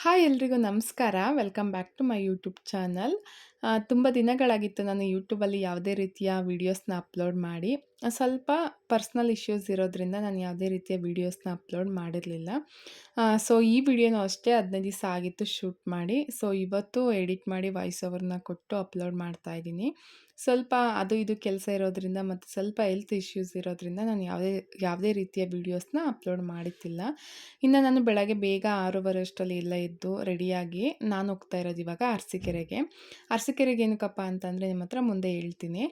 Hi ಎಲ್ರಿಗೂ ನಮಸ್ಕಾರ. Welcome back to my YouTube channel. ತುಂಬ ದಿನಗಳಾಗಿತ್ತು ನಾನು ಯೂಟ್ಯೂಬಲ್ಲಿ ಯಾವುದೇ ರೀತಿಯ ವೀಡಿಯೋಸ್‌ನ ಅಪ್ಲೋಡ್ ಮಾಡಿ. ಸ್ವಲ್ಪ ಪರ್ಸ್ನಲ್ ಇಶ್ಯೂಸ್ ಇರೋದ್ರಿಂದ ನಾನು ಯಾವುದೇ ರೀತಿಯ ವೀಡಿಯೋಸ್‌ನ ಅಪ್ಲೋಡ್ ಮಾಡಿರಲಿಲ್ಲ. ಸೊ ಈ ವಿಡಿಯೋನೂ ಅಷ್ಟೇ 15 ದಿವಸ ಆಗಿತ್ತು ಶೂಟ್ ಮಾಡಿ. ಸೊ ಇವತ್ತು ಎಡಿಟ್ ಮಾಡಿ ವಾಯ್ಸ್ ಓವರ್‌ನ ಕೊಟ್ಟು ಅಪ್ಲೋಡ್ ಮಾಡ್ತಾ ಇದ್ದೀನಿ. ಸ್ವಲ್ಪ ಅದು ಇದು ಕೆಲಸ ಇರೋದ್ರಿಂದ ಮತ್ತು ಸ್ವಲ್ಪ ಹೆಲ್ತ್ ಇಶ್ಯೂಸ್ ಇರೋದ್ರಿಂದ ನಾನು ಯಾವುದೇ ಯಾವುದೇ ರೀತಿಯ ವೀಡಿಯೋಸ್‌ನ ಅಪ್ಲೋಡ್ ಮಾಡಿತ್ತಿಲ್ಲ. ಇನ್ನು ನಾನು ಬೆಳಗ್ಗೆ ಬೇಗ 6:30 ಅಷ್ಟರಲ್ಲಿ ಎಲ್ಲ ಎದ್ದು ರೆಡಿಯಾಗಿ ನಾನು ಹೋಗ್ತಾ ಇರೋದು ಇವಾಗ ಅರಸೀಕೆರೆಗೆ. ಅರಸೀಕೆರೆಗೆ ಏನಕ್ಕಪ್ಪ ಅಂತಂದರೆ ನಿಮ್ಮ ಹತ್ರ ಮುಂದೆ ಹೇಳ್ತೀನಿ.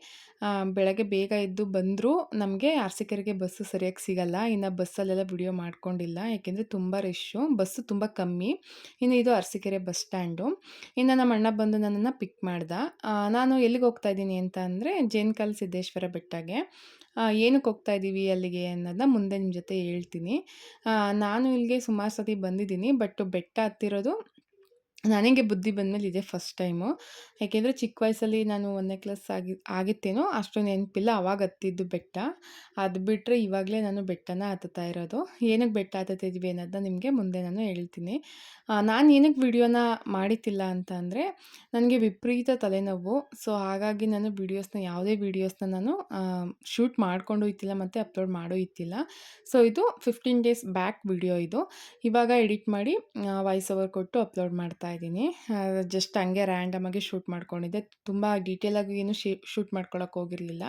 ಬೆಳಗ್ಗೆ ಬೇಗ ಎದ್ದು ಬಂದರೂ ನಮಗೆ ಅರಸೀಕೆರೆಗೆ ಬಸ್ಸು ಸರಿಯಾಗಿ ಸಿಗಲ್ಲ. ಇನ್ನು ಬಸ್ಸಲ್ಲೆಲ್ಲ ವಿಡಿಯೋ ಮಾಡ್ಕೊಂಡಿಲ್ಲ. ಯಾಕೆಂದರೆ ತುಂಬ ರಶ್ಶು, ಬಸ್ಸು ತುಂಬ ಕಮ್ಮಿ. ಇನ್ನು ಇದು ಅರಸೀಕೆರೆ ಬಸ್ ಸ್ಟ್ಯಾಂಡು. ಇನ್ನು ನಮ್ಮ ಅಣ್ಣ ಬಂದು ನನ್ನನ್ನು ಪಿಕ್ ಮಾಡ್ದ. ನಾನು ಎಲ್ಲಿಗೆ ಹೋಗ್ತಾ ಇದ್ದೀನಿ ಅಂತ ಅಂದರೆ ಜೇನ್ಕಲ್ ಸಿದ್ದೇಶ್ವರ ಬೆಟ್ಟಗೆ. ಏನಕ್ಕೆ ಹೋಗ್ತಾ ಇದ್ದೀವಿ ಅಲ್ಲಿಗೆ ಅನ್ನೋದನ್ನ ಮುಂದೆ ನಿಮ್ಮ ಜೊತೆ ಹೇಳ್ತೀನಿ. ನಾನು ಇಲ್ಲಿಗೆ ಸುಮಾರು ಸತಿ ಬಂದಿದ್ದೀನಿ. ಬಟ್ ಬೆಟ್ಟ ಹತ್ತಿರೋದು ನನಗೆ ಬುದ್ಧಿ ಬಂದಮೇಲೆ ಇದೇ ಫಸ್ಟ್ ಟೈಮು. ಯಾಕೆಂದರೆ ಚಿಕ್ಕ ವಯಸ್ಸಲ್ಲಿ ನಾನು 1ನೇ ಕ್ಲಾಸ್ ಆಗಿತ್ತೇನೋ ಅಷ್ಟು ನೆನಪಿಲ್ಲ. ಆವಾಗ ಹತ್ತಿದ್ದು ಬೆಟ್ಟ. ಅದು ಬಿಟ್ಟರೆ ಇವಾಗಲೇ ನಾನು ಬೆಟ್ಟನ ಹತ್ತುತ್ತಾ ಇರೋದು. ಏನಕ್ಕೆ ಬೆಟ್ಟ ಹತ್ತುತ್ತಿದ್ವಿ ಅನ್ನೋದನ್ನ ನಿಮಗೆ ಮುಂದೆ ನಾನು ಹೇಳ್ತೀನಿ. ನಾನು ಏನಕ್ಕೆ ವಿಡಿಯೋನ ಮಾಡಿತ್ತಿಲ್ಲ ಅಂತ ಅಂದರೆ ನನಗೆ ವಿಪರೀತ ತಲೆನೋವು. ಸೊ ಹಾಗಾಗಿ ನಾನು ಯಾವುದೇ ವೀಡಿಯೋಸ್‌ನ ನಾನು ಶೂಟ್ ಮಾಡ್ಕೊಂಡು ಇತ್ತಿಲ್ಲ ಮತ್ತು ಅಪ್ಲೋಡ್ ಮಾಡೂ ಇತ್ತಿಲ್ಲ. ಸೊ ಇದು 15 ಡೇಸ್ ಬ್ಯಾಕ್ ವಿಡಿಯೋ ಇದು. ಇವಾಗ ಎಡಿಟ್ ಮಾಡಿ ವಾಯ್ಸ್ ಓವರ್ ಕೊಟ್ಟು ಅಪ್ಲೋಡ್ ಮಾಡ್ತಾ ಇದ್ದೀನಿ. ಜಸ್ಟ್ ಹಂಗೆ ರ್ಯಾಂಡಮಾಗಿ ಶೂಟ್ ಮಾಡ್ಕೊಂಡಿದ್ದೆ. ತುಂಬ ಡೀಟೇಲಾಗಿ ಏನು ಶೂಟ್ ಮಾಡ್ಕೊಳಕ್ಕೆ ಹೋಗಿರಲಿಲ್ಲ.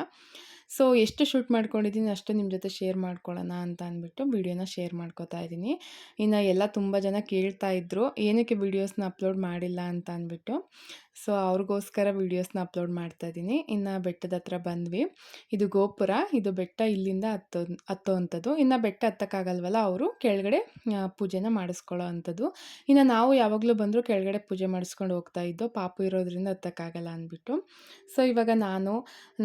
ಸೊ ಎಷ್ಟು ಶೂಟ್ ಮಾಡ್ಕೊಂಡಿದ್ದೀನಿ ಅಷ್ಟು ನಿಮ್ಮ ಜೊತೆ ಶೇರ್ ಮಾಡ್ಕೊಳ್ಳೋಣ ಅಂತ ಅಂದ್ಬಿಟ್ಟು ವಿಡಿಯೋನ ಶೇರ್ ಮಾಡ್ಕೊತಾ ಇದ್ದೀನಿ. ಇನ್ನು ಎಲ್ಲ ತುಂಬ ಜನ ಕೇಳ್ತಾ ಇದ್ದರು ಏನಕ್ಕೆ ವೀಡಿಯೋಸ್‌ನ ಅಪ್ಲೋಡ್ ಮಾಡಿಲ್ಲ ಅಂತ ಅಂದ್ಬಿಟ್ಟು. ಸೊ ಅವ್ರಿಗೋಸ್ಕರ ವೀಡಿಯೋಸ್‌ನ ಅಪ್ಲೋಡ್ ಮಾಡ್ತಾ ಇದ್ದೀನಿ. ಇನ್ನು ಬೆಟ್ಟದ ಹತ್ರ ಬಂದ್ವಿ. ಇದು ಗೋಪುರ, ಇದು ಬೆಟ್ಟ ಇಲ್ಲಿಂದ ಹತ್ತೋವಂಥದ್ದು. ಇನ್ನು ಬೆಟ್ಟ ಹತ್ತಕ್ಕಾಗಲ್ವಲ್ಲ ಅವರು ಕೆಳಗಡೆ ಪೂಜೆನ ಮಾಡಿಸ್ಕೊಳ್ಳೋ ಅಂಥದ್ದು. ಇನ್ನು ನಾವು ಯಾವಾಗಲೂ ಬಂದರೂ ಕೆಳಗಡೆ ಪೂಜೆ ಮಾಡಿಸ್ಕೊಂಡು ಹೋಗ್ತಾ ಇದ್ದೋ. ಪಾಪು ಇರೋದ್ರಿಂದ ಹತ್ತಕ್ಕಾಗಲ್ಲ ಅಂದ್ಬಿಟ್ಟು. ಸೊ ಇವಾಗ ನಾನು,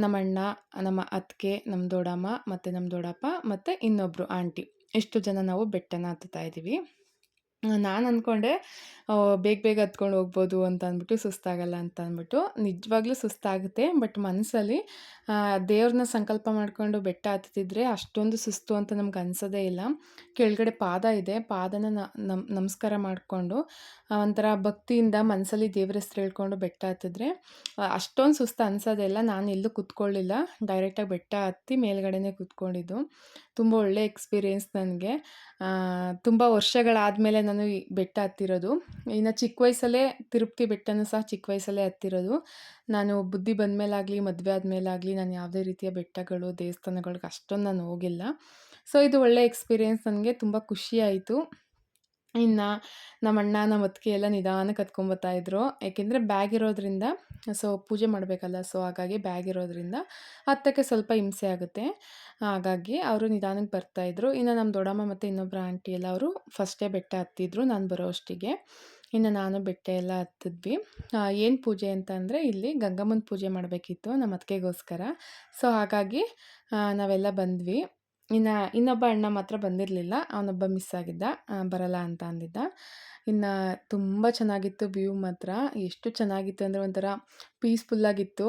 ನಮ್ಮ ಅಣ್ಣ, ನಮ್ಮ ಅತ್ತಿಗೆ, ನಮ್ಮ ದೊಡ್ಡಮ್ಮ ಮತ್ತು ನಮ್ಮ ದೊಡ್ಡಪ್ಪ ಮತ್ತು ಇನ್ನೊಬ್ಬರು ಆಂಟಿ, ಇಷ್ಟು ಜನ ನಾವು ಬೆಟ್ಟನ ಹತ್ತುತ್ತಾ ಇದ್ದೀವಿ. ನಾನು ಅಂದ್ಕೊಂಡೆ ಬೇಗ ಬೇಗ ಹತ್ಕೊಂಡು ಹೋಗ್ಬೋದು ಅಂತ ಅಂದ್ಬಿಟ್ಟು, ಸುಸ್ತಾಗಲ್ಲ ಅಂತ ಅಂದ್ಬಿಟ್ಟು. ನಿಜವಾಗ್ಲೂ ಸುಸ್ತಾಗುತ್ತೆ. ಬಟ್ ಮನಸ್ಸಲ್ಲಿ ದೇವ್ರನ್ನ ಸಂಕಲ್ಪ ಮಾಡಿಕೊಂಡು ಬೆಟ್ಟ ಹತ್ತುತ್ತಿದ್ರೆ ಅಷ್ಟೊಂದು ಸುಸ್ತು ಅಂತ ನಮ್ಗೆ ಅನ್ಸೋದೇ ಇಲ್ಲ. ಕೆಳಗಡೆ ಪಾದ ಇದೆ. ಪಾದನ ನಮಸ್ಕಾರ ಮಾಡಿಕೊಂಡು ಒಂಥರ ಭಕ್ತಿಯಿಂದ ಮನಸ್ಸಲ್ಲಿ ದೇವ್ರ ಹೆಸ್ರು ಹೇಳ್ಕೊಂಡು ಬೆಟ್ಟ ಹತ್ತಿದ್ರೆ ಅಷ್ಟೊಂದು ಸುಸ್ತು ಅನ್ಸೋದೇ ಇಲ್ಲ. ನಾನು ಎಲ್ಲೂ ಕೂತ್ಕೊಳ್ಳಿಲ್ಲ. ಡೈರೆಕ್ಟಾಗಿ ಬೆಟ್ಟ ಹತ್ತಿ ಮೇಲ್ಗಡೆನೇ ಕೂತ್ಕೊಂಡಿದ್ದು. ತುಂಬ ಒಳ್ಳೆ ಎಕ್ಸ್ಪೀರಿಯೆನ್ಸ್ ನನಗೆ. ತುಂಬ ವರ್ಷಗಳಾದಮೇಲೆ ನಾನು ಈ ಬೆಟ್ಟ ಹತ್ತಿರೋದು. ಇನ್ನು ಚಿಕ್ಕ ವಯಸ್ಸಲ್ಲೇ ತಿರುಪತಿ ಬೆಟ್ಟನೂ ಸಹ ಚಿಕ್ಕ ವಯಸ್ಸಲ್ಲೇ ಹತ್ತಿರೋದು. ನಾನು ಬುದ್ಧಿ ಬಂದಮೇಲಾಗಲಿ, ಮದುವೆ ಆದಮೇಲಾಗಲಿ ನಾನು ಯಾವುದೇ ರೀತಿಯ ಬೆಟ್ಟಗಳು, ದೇವಸ್ಥಾನಗಳ್ಗೆ ಅಷ್ಟೊಂದು ನಾನು ಹೋಗಿಲ್ಲ. ಸೊ ಇದು ಒಳ್ಳೆ ಎಕ್ಸ್ಪೀರಿಯೆನ್ಸ್ ನನಗೆ. ತುಂಬ ಖುಷಿಯಾಯಿತು. ಇನ್ನು ನಮ್ಮ ಅಣ್ಣ, ನಮ್ಮ ಅತ್ತಿಗೆ ಎಲ್ಲ ನಿಧಾನಕ್ಕೆ ಹತ್ಕೊಂಬರ್ತಾಯಿದ್ರು. ಏಕೆಂದರೆ ಬ್ಯಾಗ್ ಇರೋದ್ರಿಂದ ಸೊ ಪೂಜೆ ಮಾಡಬೇಕಲ್ಲ. ಸೊ ಹಾಗಾಗಿ ಬ್ಯಾಗ್ ಇರೋದ್ರಿಂದ ಹತ್ತಕ್ಕೆ ಸ್ವಲ್ಪ ಹಿಂಸೆ ಆಗುತ್ತೆ. ಹಾಗಾಗಿ ಅವರು ನಿಧಾನಕ್ಕೆ ಬರ್ತಾಯಿದ್ರು. ಇನ್ನು ನಮ್ಮ ದೊಡ್ಡಮ್ಮ ಮತ್ತು ಇನ್ನೊಬ್ಬರು ಆಂಟಿ ಎಲ್ಲ ಅವರು ಫಸ್ಟೇ ಬೆಟ್ಟ ಹತ್ತಿದ್ರು ನಾನು ಬರೋ ಅಷ್ಟಿಗೆ. ಇನ್ನು ನಾನು ಬೆಟ್ಟ ಎಲ್ಲ ಹತ್ತಿದ್ವಿ. ಏನು ಪೂಜೆ ಅಂತ ಅಂದರೆ ಇಲ್ಲಿ ಗಂಗಮ್ಮನ ಪೂಜೆ ಮಾಡಬೇಕಿತ್ತು ನಮ್ಮ ಅತ್ತಿಗೆಗೋಸ್ಕರ. ಸೊ ಹಾಗಾಗಿ ನಾವೆಲ್ಲ ಬಂದ್ವಿ. ಇನ್ನು ಇನ್ನೊಬ್ಬ ಅಣ್ಣ ಮಾತ್ರ ಬಂದಿರಲಿಲ್ಲ. ಅವನೊಬ್ಬ ಮಿಸ್ ಆಗಿದ್ದ. ಬರಲ್ಲ ಅಂತ ಅಂದಿದ್ದ. ಇನ್ನು ತುಂಬ ಚೆನ್ನಾಗಿತ್ತು ವ್ಯೂ ಮಾತ್ರ. ಎಷ್ಟು ಚೆನ್ನಾಗಿತ್ತು ಅಂದರೆ ಒಂಥರ ಪೀಸ್‌ಫುಲ್ಲಾಗಿತ್ತು.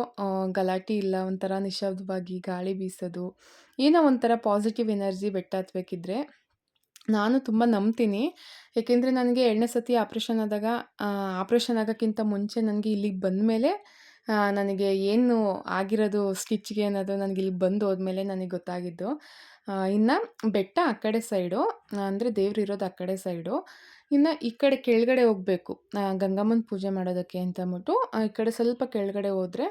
ಗಲಾಟೆ ಇಲ್ಲ, ಒಂಥರ ನಿಶ್ಶಬ್ದವಾಗಿ ಗಾಳಿ ಬೀಸೋದು. ಏನೋ ಒಂಥರ ಪಾಸಿಟಿವ್ ಎನರ್ಜಿ ಬೆಟ್ಟ ಹತ್ಬೇಕಿದ್ರೆ. ನಾನು ತುಂಬ ನಂಬ್ತೀನಿ. ಏಕೆಂದರೆ ನನಗೆ 2ನೇ ಸತಿ ಆಪ್ರೇಷನ್ ಆದಾಗ, ಆಪ್ರೇಷನ್ ಆಗೋಕ್ಕಿಂತ ಮುಂಚೆ ನನಗೆ ಇಲ್ಲಿಗೆ ಬಂದಮೇಲೆ ನನಗೆ ಏನು ಆಗಿರೋದು ಸ್ಟಿಚ್‌ಗೆ ಅನ್ನೋದು ನನಗೆ ಇಲ್ಲಿಗೆ ಬಂದು ಹೋದ್ಮೇಲೆ ನನಗೆ ಗೊತ್ತಾಗಿದ್ದು. ಇನ್ನು ಬೆಟ್ಟ ಆ ಕಡೆ ಸೈಡು, ಅಂದರೆ ದೇವ್ರಿರೋದು ಆ ಕಡೆ ಸೈಡು. ಇನ್ನು ಈ ಕಡೆ ಕೆಳಗಡೆ ಹೋಗಬೇಕು ಗಂಗಮ್ಮನ ಪೂಜೆ ಮಾಡೋದಕ್ಕೆ ಅಂತ ಅಂದ್ಬಿಟ್ಟು. ಈ ಕಡೆ ಸ್ವಲ್ಪ ಕೆಳಗಡೆ ಹೋದರೆ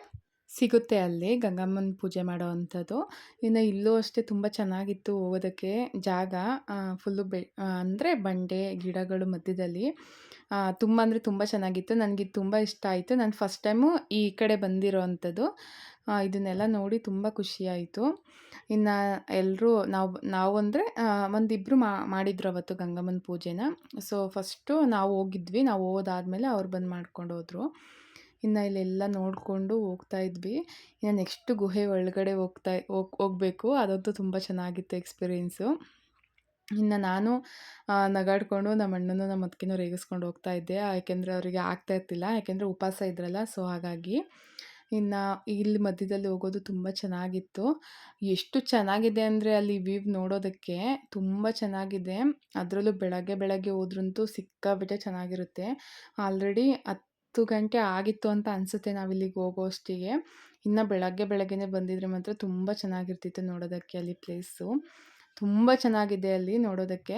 ಸಿಗುತ್ತೆ ಅಲ್ಲಿ ಗಂಗಮ್ಮನ ಪೂಜೆ ಮಾಡೋ ಅಂಥದ್ದು. ಇನ್ನು ಇಲ್ಲೂ ಅಷ್ಟೇ ತುಂಬ ಚೆನ್ನಾಗಿತ್ತು ಹೋಗೋದಕ್ಕೆ ಜಾಗ. ಫುಲ್ಲು ಅಂದರೆ ಬಂಡೆ, ಗಿಡಗಳು ಮಧ್ಯದಲ್ಲಿ. ತುಂಬ ಅಂದರೆ ತುಂಬ ಚೆನ್ನಾಗಿತ್ತು. ನನಗಿದು ತುಂಬ ಇಷ್ಟ ಆಯಿತು. ನಾನು ಫಸ್ಟ್ ಟೈಮು ಈ ಕಡೆ ಬಂದಿರೋ ಅಂಥದ್ದು. ಇದನ್ನೆಲ್ಲ ನೋಡಿ ತುಂಬ ಖುಷಿಯಾಯಿತು. ಇನ್ನು ಎಲ್ಲರೂ ನಾವು ಅಂದರೆ ಒಂದಿಬ್ಬರು ಮಾಡಿದ್ರು ಅವತ್ತು ಗಂಗಮ್ಮನ ಪೂಜೆನ. ಸೊ ಫಸ್ಟು ನಾವು ಹೋಗಿದ್ವಿ. ನಾವು ಹೋದಾದ್ಮೇಲೆ ಅವ್ರು ಬಂದು ಮಾಡ್ಕೊಂಡು ಹೋದ್ರು. ಇನ್ನು ಇಲ್ಲೆಲ್ಲ ನೋಡಿಕೊಂಡು ಹೋಗ್ತಾ ಇದ್ವಿ. ಇನ್ನು ನೆಕ್ಸ್ಟು ಗುಹೆ ಒಳಗಡೆ ಹೋಗಬೇಕು. ಅದಂತೂ ತುಂಬ ಚೆನ್ನಾಗಿತ್ತು ಎಕ್ಸ್ಪೀರಿಯೆನ್ಸು. ಇನ್ನು ನಾನು ನಗಾಡಿಕೊಂಡು ನಮ್ಮ ಅಣ್ಣನೂ ನಮ್ಮ ಅತ್ತಿಗೆನೂ ರೇಗಿಸ್ಕೊಂಡು ಹೋಗ್ತಾ ಇದ್ದೆ. ಯಾಕೆಂದರೆ ಅವರಿಗೆ ಆಗ್ತಾ ಇರ್ತಿಲ್ಲ. ಯಾಕೆಂದರೆ ಉಪವಾಸ ಇದ್ರಲ್ಲ. ಸೊ ಹಾಗಾಗಿ ಇನ್ನು ಇಲ್ಲಿ ಮಧ್ಯದಲ್ಲಿ ಹೋಗೋದು ತುಂಬ ಚೆನ್ನಾಗಿತ್ತು. ಎಷ್ಟು ಚೆನ್ನಾಗಿದೆ ಅಂದರೆ ಅಲ್ಲಿ ವ್ಯೂ ನೋಡೋದಕ್ಕೆ ತುಂಬ ಚೆನ್ನಾಗಿದೆ. ಅದರಲ್ಲೂ ಬೆಳಗ್ಗೆ ಬೆಳಗ್ಗೆ ಹೋದ್ರಂತೂ ಸಿಕ್ಕಾಪಟ್ಟೆ ಚೆನ್ನಾಗಿರುತ್ತೆ. ಆಲ್ರೆಡಿ 10 ಗಂಟೆ ಆಗಿತ್ತು ಅಂತ ಅನಿಸುತ್ತೆ ನಾವಿಲ್ಲಿಗೆ ಹೋಗೋ ಅಷ್ಟಿಗೆ. ಇನ್ನು ಬೆಳಗ್ಗೆ ಬೆಳಗ್ಗೆನೇ ಬಂದಿದ್ರೆ ಮಾತ್ರ ತುಂಬ ಚೆನ್ನಾಗಿರ್ತಿತ್ತು ನೋಡೋದಕ್ಕೆ ಅಲ್ಲಿ ಪ್ಲೇಸು. ತುಂಬ ಚೆನ್ನಾಗಿದೆ ಅಲ್ಲಿ ನೋಡೋದಕ್ಕೆ.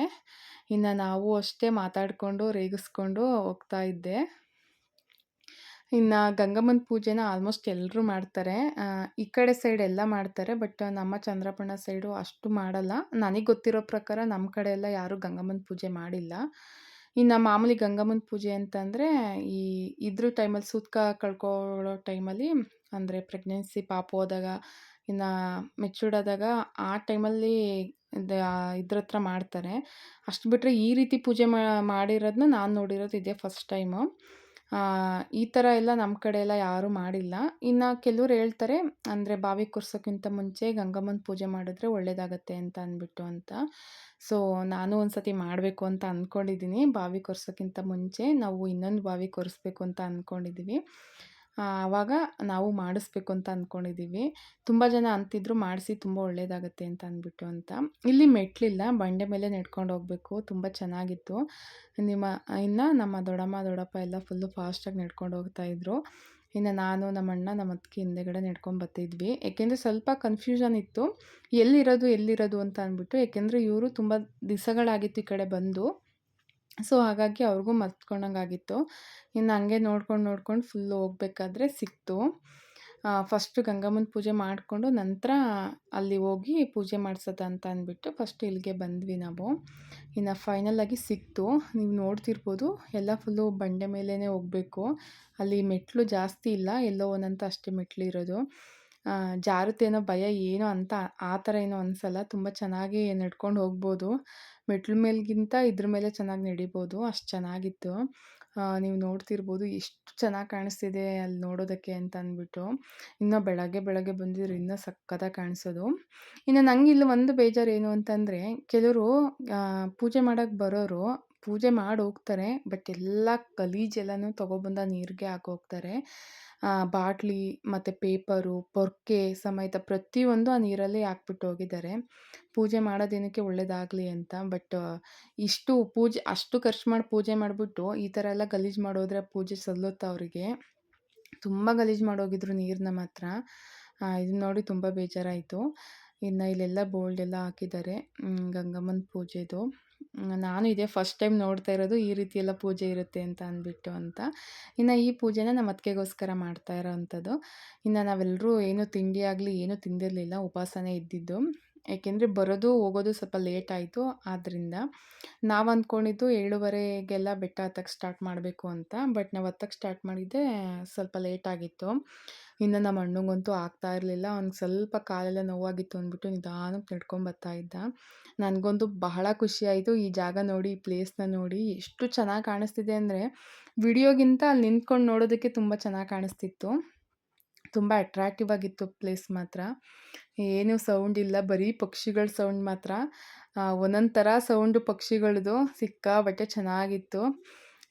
ಇನ್ನು ನಾವು ಅಷ್ಟೇ ಮಾತಾಡಿಕೊಂಡು ರೇಗಿಸ್ಕೊಂಡು ಹೋಗ್ತಾ ಇದ್ದೆ. ಇನ್ನು ಗಂಗಮ್ಮನ ಪೂಜೆನ ಆಲ್ಮೋಸ್ಟ್ ಎಲ್ಲರೂ ಮಾಡ್ತಾರೆ. ಈ ಕಡೆ ಸೈಡ್ ಎಲ್ಲ ಮಾಡ್ತಾರೆ. ಬಟ್ ನಮ್ಮ ಚಂದ್ರಪಟ್ಟಣ ಸೈಡು ಅಷ್ಟು ಮಾಡಲ್ಲ. ನನಗೆ ಗೊತ್ತಿರೋ ಪ್ರಕಾರ ನಮ್ಮ ಕಡೆ ಎಲ್ಲ ಯಾರೂ ಗಂಗಮ್ಮನ ಪೂಜೆ ಮಾಡಿಲ್ಲ. ಇನ್ನು ಮಾಮೂಲಿ ಗಂಗಮ್ಮನ ಪೂಜೆ ಅಂತಂದರೆ ಈ ಇದ್ರ ಟೈಮಲ್ಲಿ ಸೂತಕ ಕಳ್ಕೊಳ್ಳೋ ಟೈಮಲ್ಲಿ ಅಂದರೆ ಪ್ರೆಗ್ನೆನ್ಸಿ ಪಾಪು ಹೋದಾಗ, ಇನ್ನು ಮೆಚೂರ್ಡ್ ಆದಾಗ ಆ ಟೈಮಲ್ಲಿ ಇದ್ರ ಹತ್ರ ಮಾಡ್ತಾರೆ. ಅಷ್ಟು ಬಿಟ್ಟರೆ ಈ ರೀತಿ ಪೂಜೆ ಮಾಡಿರೋದನ್ನ ನಾನು ನೋಡಿರೋದು ಇದೇ ಫಸ್ಟ್ ಟೈಮು. ಈ ಥರ ಎಲ್ಲ ನಮ್ಮ ಕಡೆ ಎಲ್ಲ ಯಾರೂ ಮಾಡಿಲ್ಲ. ಇನ್ನು ಕೆಲವ್ರು ಹೇಳ್ತಾರೆ ಅಂದರೆ ಬಾವಿ ಕೊರ್ಸೋಕ್ಕಿಂತ ಮುಂಚೆ ಗಂಗಮ್ಮನ ಪೂಜೆ ಮಾಡಿದ್ರೆ ಒಳ್ಳೆಯದಾಗತ್ತೆ ಅಂತ ಅಂದ್ಬಿಟ್ಟು ಅಂತ. ಸೊ ನಾನು ಒಂದು ಸತಿ ಮಾಡಬೇಕು ಅಂತ ಅಂದ್ಕೊಂಡಿದ್ದೀನಿ. ಬಾವಿ ಕೊರ್ಸೋಕ್ಕಿಂತ ಮುಂಚೆ ನಾವು ಇನ್ನೊಂದು ಬಾವಿ ಕೊರೆಸ್ಬೇಕು ಅಂತ ಅಂದ್ಕೊಂಡಿದ್ದೀವಿ. ಆವಾಗ ನಾವು ಮಾಡಿಸ್ಬೇಕು ಅಂತ ಅಂದ್ಕೊಂಡಿದ್ದೀವಿ. ತುಂಬ ಜನ ಅಂತಿದ್ರು ಮಾಡಿಸಿ ತುಂಬ ಒಳ್ಳೆಯದಾಗತ್ತೆ ಅಂತ ಅಂದ್ಬಿಟ್ಟು ಅಂತ. ಇಲ್ಲಿ ಮೆಟ್ಲಿಲ್ಲ, ಬಂಡೆ ಮೇಲೆ ನಡ್ಕೊಂಡು ಹೋಗಬೇಕು. ತುಂಬ ಚೆನ್ನಾಗಿತ್ತು. ಇನ್ನು ನಮ್ಮ ದೊಡ್ಡಮ್ಮ ದೊಡ್ಡಪ್ಪ ಎಲ್ಲ ಫುಲ್ಲು ಫಾಸ್ಟಾಗಿ ನಡ್ಕೊಂಡು ಹೋಗ್ತಾಯಿದ್ರು. ಇನ್ನು ನಾನು ನಮ್ಮ ಅಣ್ಣ ನಮ್ಮ ಅತ್ತಿಗೆ ಹಿಂದೆಗಡೆ ನಡ್ಕೊಂಡು ಬರ್ತಿದ್ವಿ. ಏಕೆಂದರೆ ಸ್ವಲ್ಪ ಕನ್ಫ್ಯೂಷನ್ ಇತ್ತು, ಎಲ್ಲಿರೋದು ಅಂತ ಅಂದ್ಬಿಟ್ಟು. ಏಕೆಂದರೆ ಇವರು ತುಂಬ ದಿವಸಗಳಾಗಿತ್ತು ಈ ಕಡೆ ಬಂದು. ಸೊ ಹಾಗಾಗಿ ಅವ್ರಿಗೂ ಮರ್ತ್ಕೊಂಡಂಗಾಗಿತ್ತು. ಇನ್ನು ಹಂಗೆ ನೋಡ್ಕೊಂಡು ಫುಲ್ಲು ಹೋಗ್ಬೇಕಾದ್ರೆ ಸಿಕ್ತು. ಫಸ್ಟು ಗಂಗಮ್ಮನ ಪೂಜೆ ಮಾಡಿಕೊಂಡು ನಂತರ ಅಲ್ಲಿ ಹೋಗಿ ಪೂಜೆ ಮಾಡಿಸೋದು ಅಂತ ಅಂದ್ಬಿಟ್ಟು ಫಸ್ಟ್ ಇಲ್ಲಿಗೆ ಬಂದ್ವಿ ನಾವು. ಇನ್ನು ಫೈನಲಾಗಿ ಸಿಕ್ತು. ನೀವು ನೋಡ್ತಿರ್ಬೋದು ಎಲ್ಲ ಫುಲ್ಲು ಬಂಡೆ ಮೇಲೇ ಹೋಗಬೇಕು. ಅಲ್ಲಿ ಮೆಟ್ಟಿಲು ಜಾಸ್ತಿ ಇಲ್ಲ, ಎಲ್ಲೋ ಒಂದಂತ ಅಷ್ಟೇ ಮೆಟ್ಲು ಇರೋದು. ಜಾರುತ್ತೇನೋ ಭಯ ಏನೋ ಅಂತ ಆ ಥರ ಏನೋ ಅನಿಸಲ್ಲ. ತುಂಬ ಚೆನ್ನಾಗಿ ನಡ್ಕೊಂಡು ಹೋಗ್ಬೋದು. ಮೆಟ್ಲು ಮೇಲ್ಗಿಂತ ಇದ್ರ ಮೇಲೆ ಚೆನ್ನಾಗಿ ನಡಿಬೋದು, ಅಷ್ಟು ಚೆನ್ನಾಗಿತ್ತು. ನೀವು ನೋಡ್ತಿರ್ಬೋದು ಎಷ್ಟು ಚೆನ್ನಾಗಿ ಕಾಣಿಸ್ತಿದೆ ಅಲ್ಲಿ ನೋಡೋದಕ್ಕೆ ಅಂತ ಅಂದ್ಬಿಟ್ಟು. ಇನ್ನು ಬೆಳಗ್ಗೆ ಬಂದಿದ್ರೆ ಇನ್ನೂ ಸಕ್ಕತ್ತಾಗಿ ಕಾಣಿಸೋದು. ಇನ್ನು ನಂಗೆ ಇಲ್ಲಿ ಒಂದು ಬೇಜಾರು ಏನು ಅಂತಂದರೆ, ಕೆಲವರು ಪೂಜೆ ಮಾಡೋಕ್ಕೆ ಬರೋರು ಪೂಜೆ ಮಾಡಿ ಹೋಗ್ತಾರೆ. ಬಟ್ ಎಲ್ಲ ಗಲೀಜೆಲ್ಲನೂ ತೊಗೊಬಂದು ನೀರಿಗೆ ಹಾಕೋಗ್ತಾರೆ. ಬಾಟ್ಲಿ ಮತ್ತು ಪೇಪರು, ಪೊರ್ಕೆ ಸಮೇತ ಪ್ರತಿಯೊಂದು ಆ ನೀರಲ್ಲಿ ಹಾಕ್ಬಿಟ್ಟು ಹೋಗಿದ್ದಾರೆ. ಪೂಜೆ ಮಾಡೋದೇನಕ್ಕೆ ಒಳ್ಳೇದಾಗಲಿ ಅಂತ. ಬಟ್ ಅಷ್ಟು ಖರ್ಚು ಮಾಡಿ ಪೂಜೆ ಮಾಡಿಬಿಟ್ಟು ಈ ಥರ ಎಲ್ಲ ಗಲೀಜು ಮಾಡೋದ್ರೆ ಪೂಜೆ ಸಲ್ಲುತ್ತಾ ಅವರಿಗೆ? ತುಂಬ ಗಲೀಜು ಮಾಡೋಗಿದ್ರು ನೀರನ್ನ ಮಾತ್ರ. ಇದನ್ನ ನೋಡಿ ತುಂಬ ಬೇಜಾರಾಯಿತು. ಇನ್ನು ಇಲ್ಲೆಲ್ಲ ಬೋಲ್ಡೆಲ್ಲ ಹಾಕಿದ್ದಾರೆ ಗಂಗಮ್ಮನ ಪೂಜೆದು. ನಾನು ಇದೇ ಫಸ್ಟ್ ಟೈಮ್ ನೋಡ್ತಾ ಇರೋದು ಈ ರೀತಿ ಎಲ್ಲ ಪೂಜೆ ಇರುತ್ತೆ ಅಂತ ಅಂದ್ಬಿಟ್ಟು ಅಂತ. ಇನ್ನು ಈ ಪೂಜೆನ ನಮ್ಮ ಅತ್ತಿಗೆಗೋಸ್ಕರ ಮಾಡ್ತಾ ಇರೋವಂಥದ್ದು. ಇನ್ನು ನಾವೆಲ್ಲರೂ ಏನೂ ತಿಂಡಿ ಆಗಲಿ ಏನೂ ತಿಂದಿರಲಿಲ್ಲ, ಉಪವಾಸನೇ ಇದ್ದಿದ್ದು. ಏಕೆಂದರೆ ಬರೋದು ಹೋಗೋದು ಸ್ವಲ್ಪ ಲೇಟ್ ಆಯಿತು. ಆದ್ದರಿಂದ ನಾವು ಅಂದ್ಕೊಂಡಿದ್ದು 7:30ಗೆಲ್ಲ ಬೆಟ್ಟ ಹತ್ತಕ್ಕೆ ಸ್ಟಾರ್ಟ್ ಮಾಡಬೇಕು ಅಂತ. ಬಟ್ ನಾವು ಹತ್ತಕ್ಕೆ ಸ್ಟಾರ್ಟ್ ಮಾಡಿದ್ದೆ ಸ್ವಲ್ಪ ಲೇಟ್ ಆಗಿತ್ತು. ಇನ್ನು ನಮ್ಮ ಅಣ್ಣಂಗಂತೂ ಆಗ್ತಾ ಇರಲಿಲ್ಲ. ಅವ್ನಿಗೆ ಸ್ವಲ್ಪ ಕಾಲೆಲ್ಲ ನೋವಾಗಿತ್ತು ಅಂದ್ಬಿಟ್ಟು ನಿಧಾನಕ್ಕೆ ನಡ್ಕೊಂಡು ಬರ್ತಾ ಇದ್ದ. ನನಗಂತೂ ಬಹಳ ಖುಷಿಯಾಯಿತು ಈ ಜಾಗ ನೋಡಿ, ಈ ಪ್ಲೇಸ್ನ ನೋಡಿ. ಎಷ್ಟು ಚೆನ್ನಾಗಿ ಕಾಣಿಸ್ತಿದೆ ಅಂದರೆ ವಿಡಿಯೋಗಿಂತ ಅಲ್ಲಿ ನಿಂತ್ಕೊಂಡು ನೋಡೋದಕ್ಕೆ ತುಂಬ ಚೆನ್ನಾಗಿ ಕಾಣಿಸ್ತಿತ್ತು. ತುಂಬ ಅಟ್ರಾಕ್ಟಿವ್ ಆಗಿತ್ತು ಪ್ಲೇಸ್ ಮಾತ್ರ. ಏನೂ ಸೌಂಡ್ ಇಲ್ಲ, ಬರೀ ಪಕ್ಷಿಗಳ ಸೌಂಡ್ ಮಾತ್ರ. ಒಂದೊಂದು ಥರ ಸೌಂಡು ಪಕ್ಷಿಗಳದ್ದು, ಸಿಕ್ಕಾಪಟ್ಟೆ ಚೆನ್ನಾಗಿತ್ತು.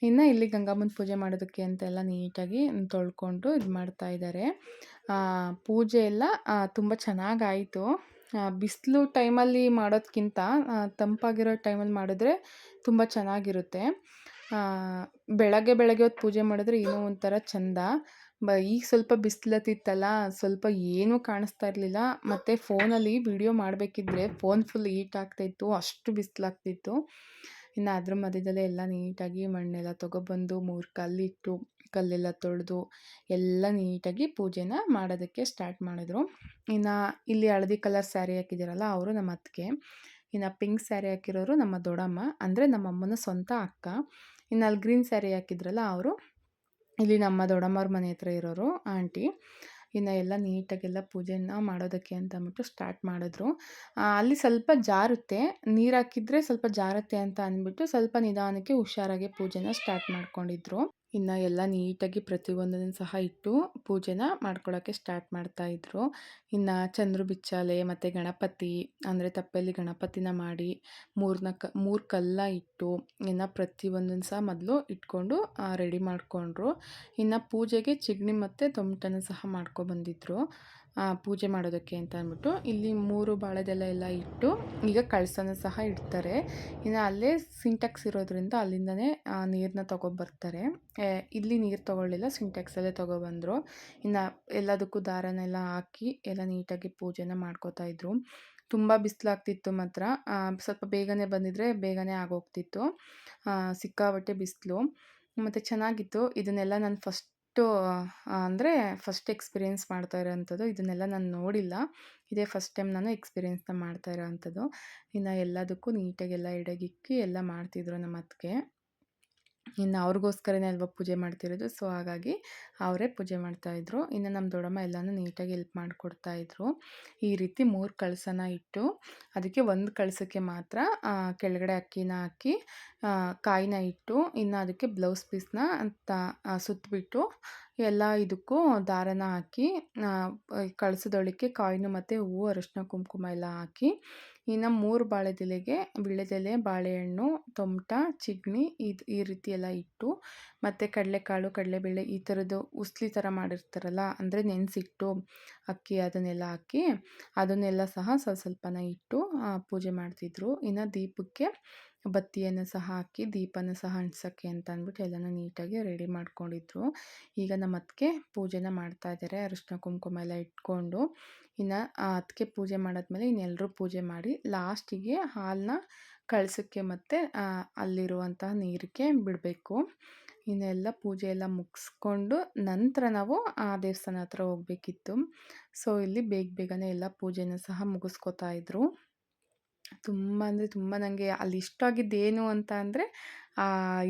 ಇನ್ನು ಇಲ್ಲಿ ಗಂಗಮ್ಮನ ಪೂಜೆ ಮಾಡೋದಕ್ಕೆ ಅಂತೆಲ್ಲ ನೀಟಾಗಿ ತೊಳ್ಕೊಂಡು ಇದು ಮಾಡ್ತಾಯಿದ್ದಾರೆ. ಪೂಜೆ ಎಲ್ಲ ತುಂಬ ಚೆನ್ನಾಗಾಯಿತು. ಬಿಸಿಲು ಟೈಮಲ್ಲಿ ಮಾಡೋದಕ್ಕಿಂತ ತಂಪಾಗಿರೋ ಟೈಮಲ್ಲಿ ಮಾಡಿದ್ರೆ ತುಂಬ ಚೆನ್ನಾಗಿರುತ್ತೆ. ಬೆಳಗ್ಗೆ ಹೊತ್ತು ಪೂಜೆ ಮಾಡಿದ್ರೆ ಏನೋ ಒಂಥರ ಚೆಂದ. ಈಗ ಸ್ವಲ್ಪ ಬಿಸಿಲತ್ತಿತ್ತಲ್ಲ, ಸ್ವಲ್ಪ ಏನೂ ಕಾಣಿಸ್ತಾ ಇರಲಿಲ್ಲ. ಮತ್ತು ಫೋನಲ್ಲಿ ವಿಡಿಯೋ ಮಾಡಬೇಕಿದ್ರೆ ಫೋನ್ ಫುಲ್ ಹೀಟ್ ಆಗ್ತಾಯಿತ್ತು, ಅಷ್ಟು ಬಿಸಿಲಾಗ್ತಿತ್ತು. ಇನ್ನು ಅದ್ರ ಮಧ್ಯದಲ್ಲೇ ಎಲ್ಲ ನೀಟಾಗಿ ಮಣ್ಣೆಲ್ಲ ತೊಗೊಬಂದು 3 ಕಲ್ಲಿಟ್ಟು ಕಲ್ಲೆಲ್ಲ ತೊಳೆದು ಎಲ್ಲ ನೀಟಾಗಿ ಪೂಜೆನ ಮಾಡೋದಕ್ಕೆ ಸ್ಟಾರ್ಟ್ ಮಾಡಿದ್ರು. ಇನ್ನು ಇಲ್ಲಿ ಹಳದಿ ಕಲರ್ ಸ್ಯಾರಿ ಹಾಕಿದ್ದೀರಲ್ಲ ಅವರು ನಮ್ಮ ಅತ್ತಿಗೆ. ಇನ್ನು ಪಿಂಕ್ ಸ್ಯಾರಿ ಹಾಕಿರೋರು ನಮ್ಮ ದೊಡ್ಡಮ್ಮ, ಅಂದರೆ ನಮ್ಮ ಅಮ್ಮನ ಸ್ವಂತ ಅಕ್ಕ. ಇನ್ನು ಅಲ್ಲಿ ಗ್ರೀನ್ ಸ್ಯಾರಿ ಹಾಕಿದ್ರಲ್ಲ ಅವರು ಇಲ್ಲಿ ನಮ್ಮ ದೊಡ್ಡಮ್ಮವ್ರ ಮನೆ ಹತ್ರ ಇರೋರು ಆಂಟಿ. ಇನ್ನು ಎಲ್ಲ ನೀಟಾಗೆಲ್ಲ ಪೂಜೆನ ಮಾಡೋದಕ್ಕೆ ಅಂತ ಅಂದ್ಬಿಟ್ಟು ಸ್ಟಾರ್ಟ್ ಮಾಡಿದ್ರು. ಅಲ್ಲಿ ಸ್ವಲ್ಪ ಜಾರುತ್ತೆ, ನೀರು ಹಾಕಿದರೆ ಸ್ವಲ್ಪ ಜಾರುತ್ತೆ ಅಂತ ಅಂದ್ಬಿಟ್ಟು ಸ್ವಲ್ಪ ನಿಧಾನಕ್ಕೆ ಹುಷಾರಾಗಿ ಪೂಜೆನ ಸ್ಟಾರ್ಟ್ ಮಾಡ್ಕೊಂಡಿದ್ರು. ಇನ್ನು ಎಲ್ಲ ನೀಟಾಗಿ ಪ್ರತಿಯೊಂದನ್ನು ಸಹ ಇಟ್ಟು ಪೂಜೆನ ಮಾಡ್ಕೊಳ್ಳೋಕ್ಕೆ ಸ್ಟಾರ್ಟ್ ಮಾಡ್ತಾಯಿದ್ರು. ಇನ್ನು ಚಂದ್ರ ಬಿಚ್ಚಾಲೆ ಮತ್ತು ಗಣಪತಿ ಅಂದರೆ ತಪ್ಪೆಯಲ್ಲಿ ಗಣಪತಿನ ಮಾಡಿ 3 ಕಲ್ಲ ಇಟ್ಟು ಇನ್ನು ಪ್ರತಿಯೊಂದನ್ನು ಸಹ ಮೊದಲು ಇಟ್ಕೊಂಡು ರೆಡಿ ಮಾಡಿಕೊಂಡ್ರು. ಇನ್ನು ಪೂಜೆಗೆ ಚಿಗಣಿ ಮತ್ತು ತೊಮಟನ ಸಹ ಮಾಡ್ಕೊಬಂದಿದ್ರು ಪೂಜೆ ಮಾಡೋದಕ್ಕೆ ಅಂತ ಅಂದ್ಬಿಟ್ಟು. ಇಲ್ಲಿ 3 ಬಾಳೆದೆಲೆ ಎಲ್ಲ ಇಟ್ಟು ಈಗ ಕಳಸನ ಸಹ ಇಡ್ತಾರೆ. ಇನ್ನು ಅಲ್ಲೇ ಸಿಂಟೆಕ್ಸ್ ಇರೋದ್ರಿಂದ ಅಲ್ಲಿಂದನೇ ನೀರನ್ನ ತೊಗೊಬರ್ತಾರೆ. ಇಲ್ಲಿ ನೀರು ತೊಗೊಳ್ಳಿಲ್ಲ, ಸಿಂಟೆಕ್ಸಲ್ಲೇ ತೊಗೊಬಂದರು. ಇನ್ನು ಎಲ್ಲದಕ್ಕೂ ದಾರನೆಲ್ಲ ಹಾಕಿ ಎಲ್ಲ ನೀಟಾಗಿ ಪೂಜೆನ ಮಾಡ್ಕೋತಾಯಿದ್ರು. ತುಂಬ ಬಿಸಿಲಾಗ್ತಿತ್ತು ಮಾತ್ರ. ಸ್ವಲ್ಪ ಬೇಗನೆ ಬಂದಿದ್ದರೆ ಬೇಗನೆ ಆಗೋಗ್ತಿತ್ತು. ಸಿಕ್ಕಾಪಟ್ಟೆ ಬಿಸಿಲು ಮತ್ತು ಚೆನ್ನಾಗಿತ್ತು. ಇದನ್ನೆಲ್ಲ ನಾನು ಅಂದರೆ ಫಸ್ಟ್ ಎಕ್ಸ್ಪೀರಿಯೆನ್ಸ್ ಮಾಡ್ತಾ ಇರೋವಂಥದ್ದು. ಇದನ್ನೆಲ್ಲ ನಾನು ನೋಡಿಲ್ಲ. ಇದೇ ಫಸ್ಟ್ ಟೈಮ್ ನಾನು ಎಕ್ಸ್ಪೀರಿಯೆನ್ಸ್ನ ಮಾಡ್ತಾ ಇರೋವಂಥದ್ದು. ಇನ್ನು ಎಲ್ಲದಕ್ಕೂ ನೀಟಾಗಿ ಎಲ್ಲ ಎಡೆಗಿಕ್ಕಿ ಎಲ್ಲ ಮಾಡ್ತಿದ್ರು ನಮ್ಮ ಅತ್ತಿಗೆ. ಇನ್ನು ಅವ್ರಿಗೋಸ್ಕರನೇ ಅಲ್ವಾ ಪೂಜೆ ಮಾಡ್ತಿರೋದು. ಸೊ ಹಾಗಾಗಿ ಅವರೇ ಪೂಜೆ ಮಾಡ್ತಾಯಿದ್ರು. ಇನ್ನು ನಮ್ಮ ದೊಡ್ಡಮ್ಮ ಎಲ್ಲನೂ ನೀಟಾಗಿ ಹೆಲ್ಪ್ ಮಾಡಿಕೊಡ್ತಾಯಿದ್ರು. ಈ ರೀತಿ 3 ಕಳಸನ ಇಟ್ಟು ಅದಕ್ಕೆ ಒಂದು ಕಳಸಕ್ಕೆ ಮಾತ್ರ ಕೆಳಗಡೆ ಅಕ್ಕಿನ ಹಾಕಿ ಕಾಯಿನ ಇಟ್ಟು ಇನ್ನು ಅದಕ್ಕೆ ಬ್ಲೌಸ್ ಪೀಸ್ನ ಸುತ್ತಬಿಟ್ಟು ಎಲ್ಲ ಇದಕ್ಕೂ ದಾರನ ಹಾಕಿ ಕಳಸದೊಳಕ್ಕೆ ಕಾಯಿನು ಮತ್ತು ಹೂವು, ಅರಿಶಿನ, ಕುಂಕುಮ ಎಲ್ಲ ಹಾಕಿ ಇನ್ನು 3 ಬಾಳೆದೆಲೆಗೆ ವೀಳ್ಯದೆಲೆ, ಬಾಳೆಹಣ್ಣು, ತೊಮಟ, ಚಿಗಣಿ ಈ ರೀತಿ ಎಲ್ಲ ಇಟ್ಟು ಮತ್ತು ಕಡಲೆಕಾಳು, ಕಡಲೆಬೇಳೆ ಈ ಥರದ್ದು ಉಸ್ಲಿ ಥರ ಮಾಡಿರ್ತಾರಲ್ಲ, ಅಂದರೆ ನೆನೆಸಿಟ್ಟು ಅಕ್ಕಿ ಅದನ್ನೆಲ್ಲ ಹಾಕಿ ಅದನ್ನೆಲ್ಲ ಸಹ ಸ್ವಲ್ಪನ ಇಟ್ಟು ಪೂಜೆ ಮಾಡ್ತಿದ್ರು. ಇನ್ನು ದೀಪಕ್ಕೆ ಬತ್ತಿಯನ್ನು ಸಹ ಹಾಕಿ ದೀಪನ ಸಹ ಅಂಟಿಸೋಕ್ಕೆ ಅಂತ ಅಂದ್ಬಿಟ್ಟು ಎಲ್ಲನೂ ನೀಟಾಗಿ ರೆಡಿ ಮಾಡ್ಕೊಂಡಿದ್ರು. ಈಗ ನಮ್ಮ ಅತ್ತಿಗೆ ಪೂಜೆನ ಮಾಡ್ತಾಯಿದ್ದಾರೆ ಅರಿಶಿನ ಕುಂಕುಮ ಎಲ್ಲ ಇಟ್ಕೊಂಡು. ಇನ್ನು ಅತ್ತಿಗೆ ಪೂಜೆ ಮಾಡಾದ್ಮೇಲೆ ಇನ್ನೆಲ್ಲರೂ ಪೂಜೆ ಮಾಡಿ ಲಾಸ್ಟಿಗೆ ಹಾಲನ್ನ ಕಳಸಕ್ಕೆ ಮತ್ತು ಅಲ್ಲಿರುವಂತಹ ನೀರಿಗೆ ಬಿಡಬೇಕು. ಇನ್ನೆಲ್ಲ ಪೂಜೆ ಎಲ್ಲ ಮುಗಿಸ್ಕೊಂಡು ನಂತರ ನಾವು ಆ ದೇವಸ್ಥಾನ ಹತ್ರ ಹೋಗಬೇಕಿತ್ತು. ಸೊ ಇಲ್ಲಿ ಬೇಗನೆ ಎಲ್ಲ ಪೂಜೆನ ಸಹ ಮುಗಿಸ್ಕೊತಾ ಇದ್ರು. ತುಂಬ ಅಂದರೆ ತುಂಬ ನನಗೆ ಅಲ್ಲಿ ಇಷ್ಟ ಆಗಿದ್ದೇನು ಅಂತ ಅಂದರೆ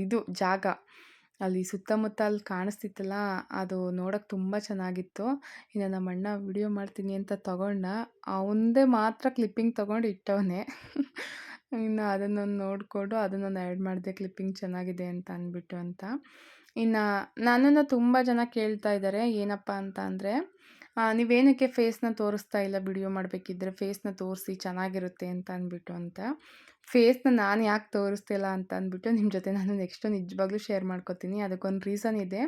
ಇದು ಜಾಗ ಅಲ್ಲಿ ಸುತ್ತಮುತ್ತ ಅಲ್ಲಿ ಕಾಣಿಸ್ತಿತ್ತಲ್ಲ, ಅದು ನೋಡೋಕ್ಕೆ ತುಂಬ ಚೆನ್ನಾಗಿತ್ತು. ಇನ್ನು ನಮ್ಮ ಅಣ್ಣ ವಿಡಿಯೋ ಮಾಡ್ತೀನಿ ಅಂತ ತಗೊಂಡ, ಅವಂದೇ ಮಾತ್ರ ಕ್ಲಿಪ್ಪಿಂಗ್ ತೊಗೊಂಡು ಇಟ್ಟವನೇ. ಇನ್ನು ಅದನ್ನೊಂದು ನೋಡಿಕೊಂಡು ಅದನ್ನೊಂದು ಆ್ಯಡ್ ಮಾಡಿದೆ, ಕ್ಲಿಪ್ಪಿಂಗ್ ಚೆನ್ನಾಗಿದೆ ಅಂತ ಅಂದ್ಬಿಟ್ಟು ಅಂತ. ಇನ್ನು ನನ್ನನ್ನು ತುಂಬ ಜನ ಕೇಳ್ತಾ ಇದ್ದಾರೆ ಏನಪ್ಪ ಅಂತ ಅಂದರೆ, ನೀವೇನಕ್ಕೆ ಫೇಸ್ನ ತೋರಿಸ್ತಾ ಇಲ್ಲ ವಿಡಿಯೋ ಮಾಡಬೇಕಿದ್ರೆ ಫೇಸ್ನ ತೋರಿಸಿ ಚೆನ್ನಾಗಿರುತ್ತೆ ಅಂತ ಅಂದ್ಬಿಟ್ಟು ಅಂತ. ಫೇಸ್ನ ನಾನು ಯಾಕೆ ತೋರಿಸ್ತಿಲ್ಲ ಅಂತ ಅಂದ್ಬಿಟ್ಟು ನಿಮ್ಮ ಜೊತೆ ನಾನು ನೆಕ್ಸ್ಟು ನಿಜವಾಗ್ಲೂ ಶೇರ್ ಮಾಡ್ಕೋತೀನಿ. ಅದಕ್ಕೊಂದು ರೀಸನ್ ಇದೆ.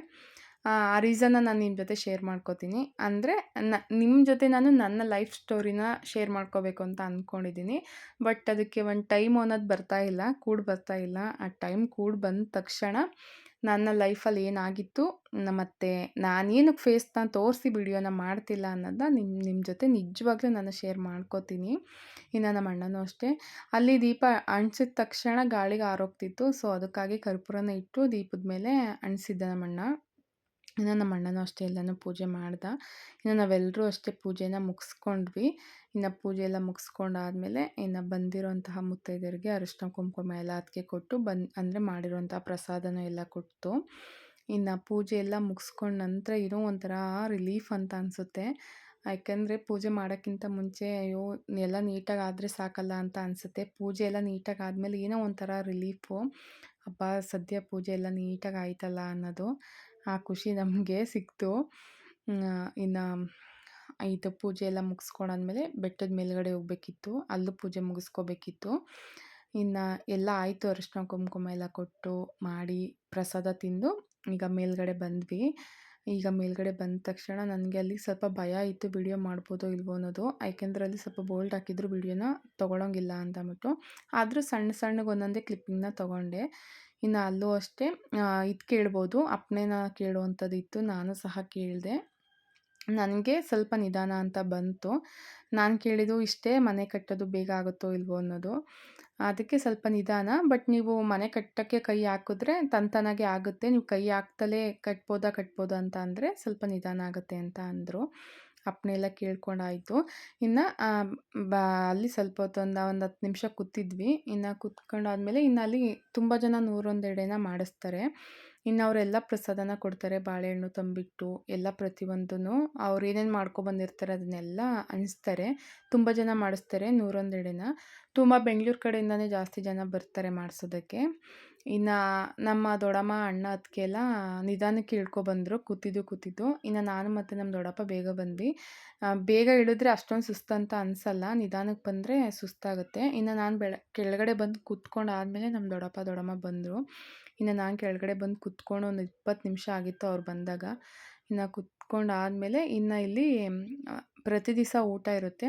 ಆ ರೀಸನ್ನ ನಾನು ನಿಮ್ಮ ಜೊತೆ ಶೇರ್ ಮಾಡ್ಕೋತೀನಿ. ಅಂದರೆ ನಿಮ್ಮ ಜೊತೆ ನಾನು ನನ್ನ ಲೈಫ್ ಸ್ಟೋರಿನ ಶೇರ್ ಮಾಡ್ಕೋಬೇಕು ಅಂತ ಅಂದ್ಕೊಂಡಿದ್ದೀನಿ. ಬಟ್ ಅದಕ್ಕೆ ಒಂದು ಟೈಮ್ ಅನ್ನೋದು ಬರ್ತಾ ಇಲ್ಲ. ಆ ಟೈಮ್ ಬಂದ ತಕ್ಷಣ ನನ್ನ ಲೈಫಲ್ಲಿ ಏನಾಗಿತ್ತು ಮತ್ತು ನಾನೇನಕ್ಕೆ ಫೇಸ್ನ ತೋರಿಸಿ ವಿಡಿಯೋನ ಮಾಡ್ತಿಲ್ಲ ಅನ್ನೋದನ್ನ ನಿಮ್ಮ ಜೊತೆ ನಿಜವಾಗ್ಲೂ ನಾನು ಶೇರ್ ಮಾಡ್ಕೋತೀನಿ. ಇನ್ನು ನಮ್ಮ ಅಣ್ಣನೂ ಅಷ್ಟೇ. ಅಲ್ಲಿ ದೀಪ ಅಂಟಿಸಿದ ತಕ್ಷಣ ಗಾಳಿಗೆ ಆರೋಗ್ತಿತ್ತು. ಸೊ ಅದಕ್ಕಾಗಿ ಕರ್ಪೂರನ ಇಟ್ಟು ದೀಪದ ಮೇಲೆ ಅಂಟಿಸಿದ್ದ ನಮ್ಮ ಅಣ್ಣ. ಇನ್ನು ನಮ್ಮ ಅಣ್ಣನೂ ಅಷ್ಟೇ ಎಲ್ಲನೂ ಪೂಜೆ ಮಾಡ್ದ. ಇನ್ನು ನಾವೆಲ್ಲರೂ ಅಷ್ಟೇ ಪೂಜೆನ ಮುಗಿಸ್ಕೊಂಡ್ವಿ. ಇನ್ನು ಪೂಜೆ ಎಲ್ಲ ಮುಗಿಸ್ಕೊಂಡಾದ್ಮೇಲೆ ಇನ್ನು ಬಂದಿರೋಂತಹ ಮುತ್ತೈದೆಯರಿಗೆ ಅರಿಶಿನ ಕುಂಕುಮ ಎಲ್ಲ ಅದಕ್ಕೆ ಕೊಟ್ಟು ಅಂದರೆ ಮಾಡಿರೋಂಥ ಪ್ರಸಾದನ ಎಲ್ಲ ಕೊಟ್ಟು ಇನ್ನು ಪೂಜೆ ಎಲ್ಲ ಮುಗಿಸ್ಕೊಂಡ ನಂತರ ಏನೋ ಒಂಥರ ರಿಲೀಫ್ ಅಂತ ಅನಿಸುತ್ತೆ. ಯಾಕೆಂದರೆ ಪೂಜೆ ಮಾಡೋಕ್ಕಿಂತ ಮುಂಚೆ ಅಯ್ಯೋ ಎಲ್ಲ ನೀಟಾಗಿ ಆದರೆ ಸಾಕಲ್ಲ ಅಂತ ಅನಿಸುತ್ತೆ. ಪೂಜೆ ಎಲ್ಲ ನೀಟಾಗಿ ಆದಮೇಲೆ ಏನೋ ಒಂಥರ ರಿಲೀಫು. ಅಬ್ಬಾ ಸದ್ಯ ಪೂಜೆ ಎಲ್ಲ ನೀಟಾಗಿ ಆಯ್ತಲ್ಲ ಅನ್ನೋದು ಆ ಖುಷಿ ನಮಗೆ ಸಿಕ್ತು. ಇನ್ನು ಇದು ಪೂಜೆ ಎಲ್ಲ ಮುಗಿಸ್ಕೊಂಡಾದ್ಮೇಲೆ ಬೆಟ್ಟದ ಮೇಲ್ಗಡೆ ಹೋಗಬೇಕಿತ್ತು. ಅಲ್ಲೂ ಪೂಜೆ ಮುಗಿಸ್ಕೋಬೇಕಿತ್ತು. ಇನ್ನು ಎಲ್ಲ ಆಯಿತು, ಅರಿಶಿನ ಕುಂಕುಮ ಎಲ್ಲ ಕೊಟ್ಟು ಮಾಡಿ ಪ್ರಸಾದ ತಿಂದು ಈಗ ಮೇಲ್ಗಡೆ ಬಂದ್ವಿ. ಈಗ ಮೇಲ್ಗಡೆ ಬಂದ ತಕ್ಷಣ ನನಗೆ ಅಲ್ಲಿ ಸ್ವಲ್ಪ ಭಯ ಇತ್ತು, ವಿಡಿಯೋ ಮಾಡ್ಬೋದೋ ಇಲ್ವೋ ಅನ್ನೋದು. ಯಾಕೆಂದರೆ ಅಲ್ಲಿ ಸ್ವಲ್ಪ ಬೋಲ್ಡ್ ಹಾಕಿದ್ರು ವಿಡಿಯೋನ ತೊಗೊಳಂಗಿಲ್ಲ ಅಂತ ಅಂದ್ಬಿಟ್ಟು. ಆದರೂ ಸಣ್ಣಗೆ ಒಂದೊಂದೇ ಕ್ಲಿಪ್ಪಿಂಗ್ನ ತೊಗೊಂಡೆ. ಇನ್ನು ಅಲ್ಲೂ ಅಷ್ಟೇ ಇದು ಕೇಳ್ಬೋದು, ಅಪ್ಪಣೆನ ಕೇಳುವಂಥದ್ದು ಇತ್ತು. ನಾನು ಸಹ ಕೇಳಿದೆ. ನನಗೆ ಸ್ವಲ್ಪ ನಿಧಾನ ಅಂತ ಬಂತು. ನಾನು ಕೇಳಿದ್ದು ಇಷ್ಟೇ, ಮನೆ ಕಟ್ಟೋದು ಬೇಗ ಆಗುತ್ತೋ ಇಲ್ವೋ ಅನ್ನೋದು. ಅದಕ್ಕೆ ಸ್ವಲ್ಪ ನಿಧಾನ, ಬಟ್ ನೀವು ಮನೆ ಕಟ್ಟೋಕ್ಕೆ ಕೈ ಹಾಕಿದ್ರೆ ತಂತಾನಾಗೆ ಆಗುತ್ತೆ. ನೀವು ಕೈ ಹಾಕ್ದಲೇ ಕಟ್ಬೋದಾ ಅಂತ ಅಂದರೆ ಸ್ವಲ್ಪ ನಿಧಾನ ಆಗುತ್ತೆ ಅಂತ ಅಂದರು. ಅಪ್ಪಣೆ ಎಲ್ಲ ಕೇಳ್ಕೊಂಡಾಯಿತು. ಇನ್ನು ಅಲ್ಲಿ ಸ್ವಲ್ಪ ಹೊತ್ತು ಒಂದು 10 ನಿಮಿಷ ಕೂತಿದ್ವಿ. ಇನ್ನು ಕೂತ್ಕೊಂಡಾದ್ಮೇಲೆ ಇನ್ನು ಅಲ್ಲಿ ತುಂಬ ಜನ 101 ಎಡೆನ ಮಾಡಿಸ್ತಾರೆ. ಇನ್ನು ಅವರೆಲ್ಲ ಪ್ರಸಾದನ ಕೊಡ್ತಾರೆ. ಬಾಳೆಹಣ್ಣು ತಂಬಿಟ್ಟು ಎಲ್ಲ ಪ್ರತಿಯೊಂದೂ ಅವ್ರು ಏನೇನು ಮಾಡ್ಕೊಬಂದಿರ್ತಾರೆ ಅದನ್ನೆಲ್ಲ ಹಂಚ್ತಾರೆ. ತುಂಬ ಜನ ಮಾಡಿಸ್ತಾರೆ 101 ಎಡೆನ. ತುಂಬ ಬೆಂಗಳೂರು ಕಡೆಯಿಂದನೇ ಜಾಸ್ತಿ ಜನ ಬರ್ತಾರೆ ಮಾಡಿಸೋದಕ್ಕೆ. ಇನ್ನು ನಮ್ಮ ದೊಡ್ಡಮ್ಮ, ಅಣ್ಣ, ಅತ್ತಿಗೆ ಎಲ್ಲ ನಿಧಾನಕ್ಕೆ ಇಳ್ಕೊಬಂದರು ಕೂತಿದ್ದು. ಇನ್ನು ನಾನು ಮತ್ತು ನಮ್ಮ ದೊಡ್ಡಪ್ಪ ಬೇಗ ಬಂದ್ವಿ. ಬೇಗ ಇಳಿದ್ರೆ ಅಷ್ಟೊಂದು ಸುಸ್ತಂತ ಅನಿಸಲ್ಲ, ನಿಧಾನಕ್ಕೆ ಬಂದರೆ ಸುಸ್ತಾಗುತ್ತೆ. ಇನ್ನು ನಾನು ಕೆಳಗಡೆ ಬಂದು ಕೂತ್ಕೊಂಡಾದ್ಮೇಲೆ ನಮ್ಮ ದೊಡ್ಡಪ್ಪ, ದೊಡ್ಡಮ್ಮ ಬಂದರು. ಇನ್ನು ನಾನು ಕೆಳಗಡೆ ಬಂದು ಕೂತ್ಕೊಂಡು ಒಂದು 20 ನಿಮಿಷ ಆಗಿತ್ತು ಅವ್ರು ಬಂದಾಗ. ಇನ್ನು ಕೂತ್ಕೊಂಡಾದ್ಮೇಲೆ ಇನ್ನು ಇಲ್ಲಿ ಪ್ರತಿ ದಿವಸ ಊಟ ಇರುತ್ತೆ.